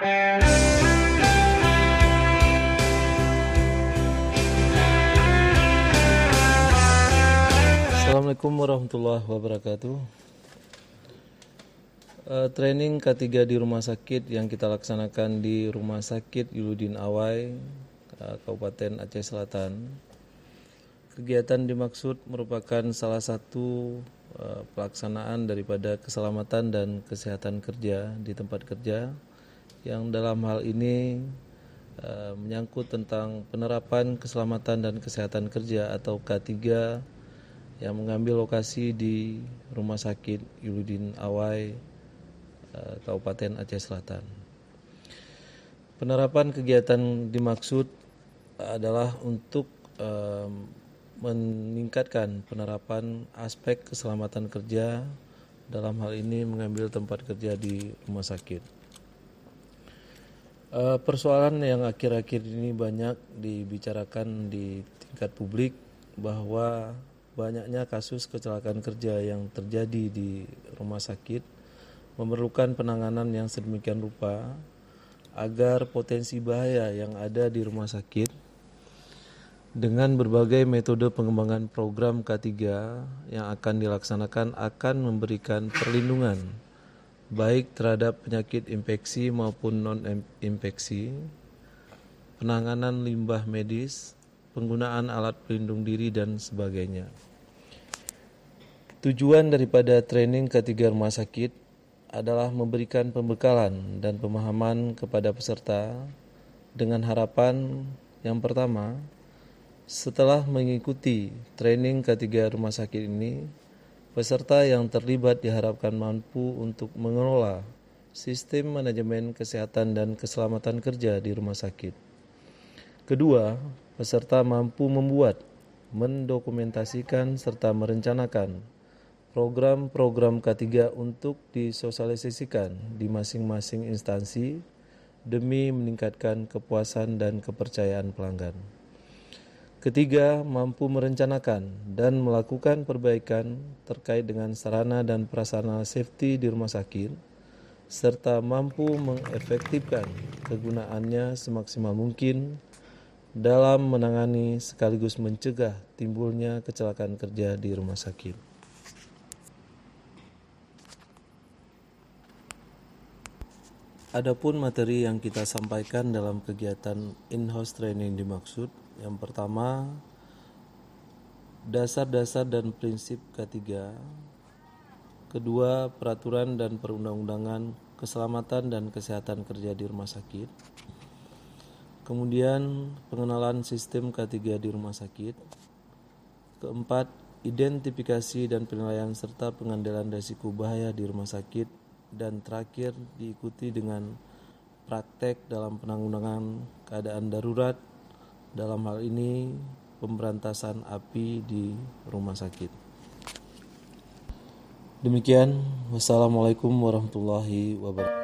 Assalamualaikum warahmatullahi wabarakatuh. Training K3 di rumah sakit yang kita laksanakan di Rumah Sakit Yuludin Awai, Kabupaten Aceh Selatan. Kegiatan dimaksud merupakan salah satu pelaksanaan daripada keselamatan dan kesehatan kerja di tempat kerja, yang dalam hal ini menyangkut tentang penerapan keselamatan dan kesehatan kerja atau K3 yang mengambil lokasi di Rumah Sakit Yuludin Awai, Kabupaten Aceh Selatan. Penerapan kegiatan dimaksud adalah untuk meningkatkan penerapan aspek keselamatan kerja, dalam hal ini mengambil tempat kerja di rumah sakit. Persoalan yang akhir-akhir ini banyak dibicarakan di tingkat publik bahwa banyaknya kasus kecelakaan kerja yang terjadi di rumah sakit memerlukan penanganan yang sedemikian rupa agar potensi bahaya yang ada di rumah sakit dengan berbagai metode pengembangan program K3 yang akan dilaksanakan akan memberikan perlindungan baik terhadap penyakit infeksi maupun non-infeksi, penanganan limbah medis, penggunaan alat pelindung diri dan sebagainya. Tujuan daripada training K3 rumah sakit adalah memberikan pembekalan dan pemahaman kepada peserta dengan harapan yang pertama, setelah mengikuti training K3 rumah sakit ini, peserta yang terlibat diharapkan mampu untuk mengelola sistem manajemen kesehatan dan keselamatan kerja di rumah sakit. Kedua, peserta mampu membuat, mendokumentasikan serta merencanakan program-program K3 untuk disosialisasikan di masing-masing instansi demi meningkatkan kepuasan dan kepercayaan pelanggan. Ketiga, mampu merencanakan dan melakukan perbaikan terkait dengan sarana dan prasarana safety di rumah sakit, serta mampu mengefektifkan kegunaannya semaksimal mungkin dalam menangani sekaligus mencegah timbulnya kecelakaan kerja di rumah sakit. Adapun materi yang kita sampaikan dalam kegiatan in-house training dimaksud, yang pertama, dasar-dasar dan prinsip K3. Kedua, peraturan dan perundang-undangan keselamatan dan kesehatan kerja di rumah sakit. Kemudian, pengenalan sistem K3 di rumah sakit. Keempat, identifikasi dan penilaian serta pengendalian risiko bahaya di rumah sakit. Dan terakhir, diikuti dengan praktek dalam penanggulangan keadaan darurat, dalam hal ini pemberantasan api di rumah sakit. Demikian, wassalamualaikum warahmatullahi wabarakatuh.